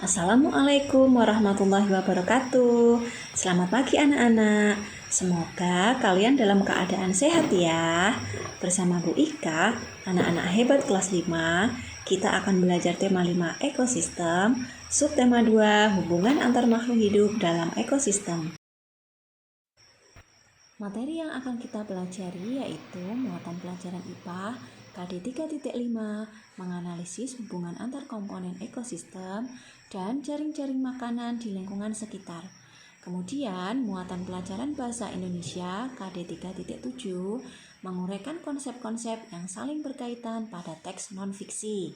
Assalamualaikum warahmatullahi wabarakatuh. Selamat pagi anak-anak. Semoga kalian dalam keadaan sehat ya. Bersama Bu Ika, anak-anak hebat kelas 5, kita akan belajar tema 5 ekosistem, subtema 2 hubungan antar makhluk hidup dalam ekosistem. Materi yang akan kita pelajari yaitu muatan pelajaran IPA KD 3.5, menganalisis hubungan antar komponen ekosistem dan jaring-jaring makanan di lingkungan sekitar. Kemudian, muatan pelajaran bahasa Indonesia KD 3.7, menguraikan konsep-konsep yang saling berkaitan pada teks non-fiksi.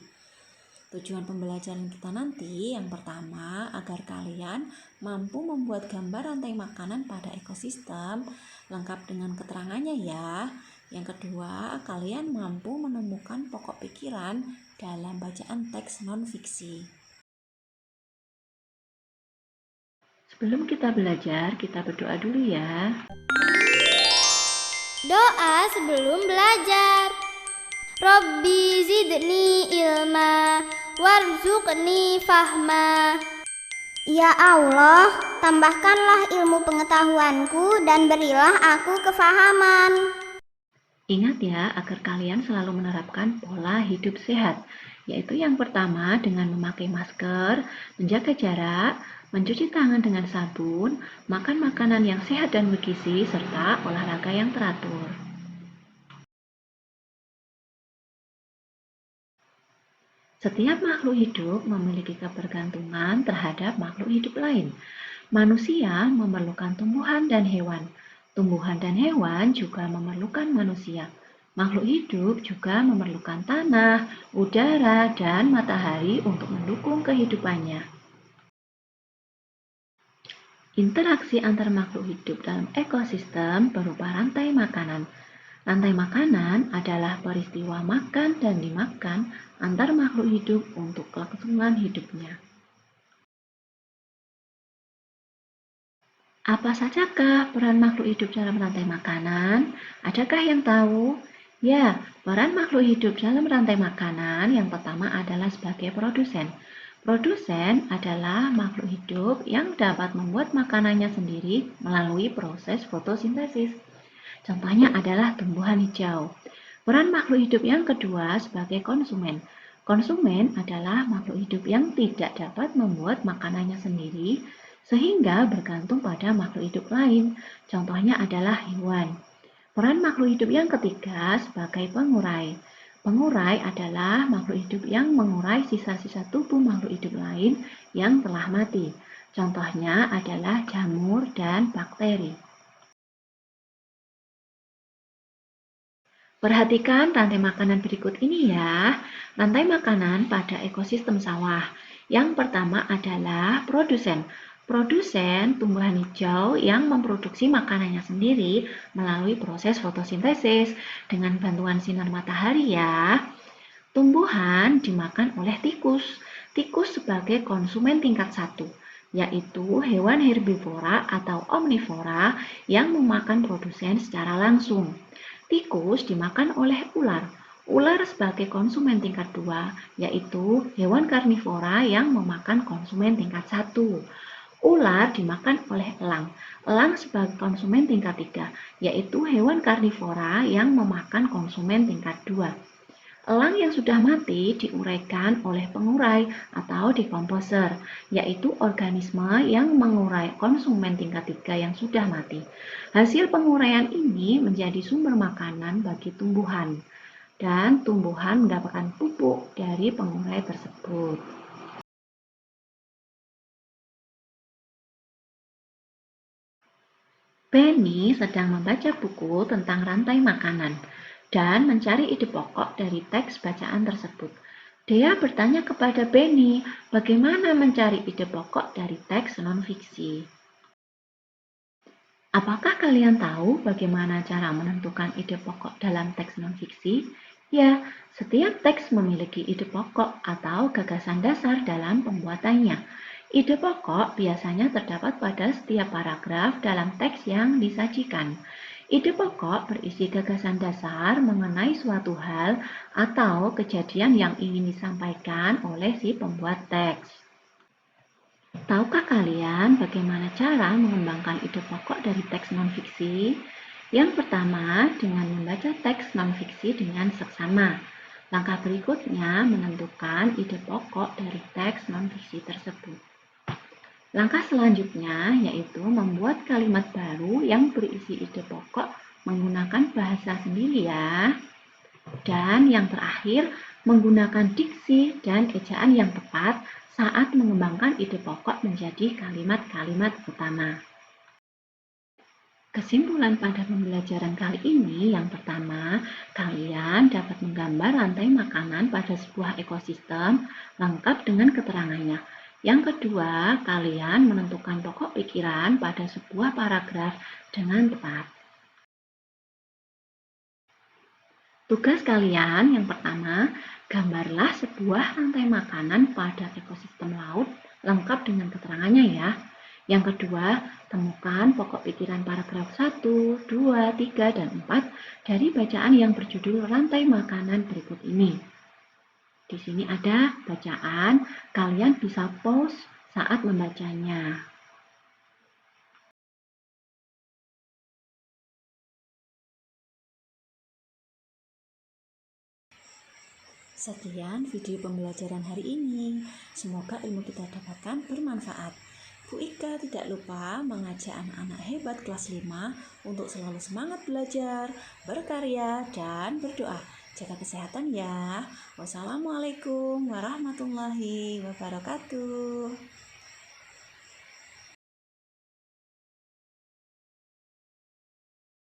Tujuan pembelajaran kita nanti yang pertama agar kalian mampu membuat gambar rantai makanan pada ekosistem lengkap dengan keterangannya ya. Yang kedua, kalian mampu menemukan pokok pikiran dalam bacaan teks non-fiksi. Sebelum kita belajar, kita berdoa dulu ya. Doa sebelum belajar. Robbi zidni ilma warzuqni fahma. Ya Allah, tambahkanlah ilmu pengetahuanku dan berilah aku kefahaman. Ingat ya, agar kalian selalu menerapkan pola hidup sehat, yaitu yang pertama dengan memakai masker, menjaga jarak, mencuci tangan dengan sabun, makan makanan yang sehat dan bergizi, serta olahraga yang teratur. Setiap makhluk hidup memiliki ketergantungan terhadap makhluk hidup lain. Manusia memerlukan tumbuhan dan hewan. Tumbuhan dan hewan juga memerlukan manusia. Makhluk hidup juga memerlukan tanah, udara, dan matahari untuk mendukung kehidupannya. Interaksi antar makhluk hidup dalam ekosistem berupa rantai makanan. Rantai makanan adalah peristiwa makan dan dimakan antar makhluk hidup untuk kelangsungan hidupnya. Apa sajakah peran makhluk hidup dalam rantai makanan? Adakah yang tahu? Ya, peran makhluk hidup dalam rantai makanan yang pertama adalah sebagai produsen. Produsen adalah makhluk hidup yang dapat membuat makanannya sendiri melalui proses fotosintesis. Contohnya adalah tumbuhan hijau. Peran makhluk hidup yang kedua sebagai konsumen. Konsumen adalah makhluk hidup yang tidak dapat membuat makanannya sendiri, sehingga bergantung pada makhluk hidup lain. Contohnya adalah hewan. Peran makhluk hidup yang ketiga sebagai pengurai. Pengurai adalah makhluk hidup yang mengurai sisa-sisa tubuh makhluk hidup lain yang telah mati. Contohnya adalah jamur dan bakteri. Perhatikan rantai makanan berikut ini ya. Rantai makanan pada ekosistem sawah. Yang pertama adalah produsen. Produsen tumbuhan hijau yang memproduksi makanannya sendiri melalui proses fotosintesis dengan bantuan sinar matahari ya. Tumbuhan dimakan oleh tikus. Tikus sebagai konsumen tingkat 1, yaitu hewan herbivora atau omnivora yang memakan produsen secara langsung. Tikus dimakan oleh ular. Ular sebagai konsumen tingkat 2, yaitu hewan karnivora yang memakan konsumen tingkat 1. Ular dimakan oleh elang. Elang sebagai konsumen tingkat 3, yaitu hewan karnivora yang memakan konsumen tingkat 2. Elang yang sudah mati diuraikan oleh pengurai atau dekomposer, yaitu organisme yang mengurai konsumen tingkat 3 yang sudah mati. Hasil penguraian ini menjadi sumber makanan bagi tumbuhan, dan tumbuhan mendapatkan pupuk dari pengurai tersebut. Benny sedang membaca buku tentang rantai makanan dan mencari ide pokok dari teks bacaan tersebut. Dia bertanya kepada Benny, bagaimana mencari ide pokok dari teks non-fiksi. Apakah kalian tahu bagaimana cara menentukan ide pokok dalam teks non-fiksi? Ya, setiap teks memiliki ide pokok atau gagasan dasar dalam pembuatannya. Ide pokok biasanya terdapat pada setiap paragraf dalam teks yang disajikan. Ide pokok berisi gagasan dasar mengenai suatu hal atau kejadian yang ingin disampaikan oleh si pembuat teks. Tahukah kalian bagaimana cara mengembangkan ide pokok dari teks non-fiksi? Yang pertama, dengan membaca teks non-fiksi dengan seksama. Langkah berikutnya menentukan ide pokok dari teks non-fiksi tersebut. Langkah selanjutnya yaitu membuat kalimat baru yang berisi ide pokok menggunakan bahasa sendiri ya. Dan yang terakhir, menggunakan diksi dan ejaan yang tepat saat mengembangkan ide pokok menjadi kalimat-kalimat utama. Kesimpulan pada pembelajaran kali ini, yang pertama, kalian dapat menggambar rantai makanan pada sebuah ekosistem lengkap dengan keterangannya. Yang kedua, kalian menentukan pokok pikiran pada sebuah paragraf dengan tepat. Tugas kalian yang pertama, gambarlah sebuah rantai makanan pada ekosistem laut lengkap dengan keterangannya ya. Yang kedua, temukan pokok pikiran paragraf 1, 2, 3, dan 4 dari bacaan yang berjudul rantai makanan berikut ini. Di sini ada bacaan, kalian bisa pause saat membacanya. Sekian video pembelajaran hari ini. Semoga ilmu kita dapatkan bermanfaat. Bu Ika tidak lupa mengajak anak-anak hebat kelas 5 untuk selalu semangat belajar, berkarya, dan berdoa. Jaga kesehatan ya. Wassalamualaikum warahmatullahi wabarakatuh.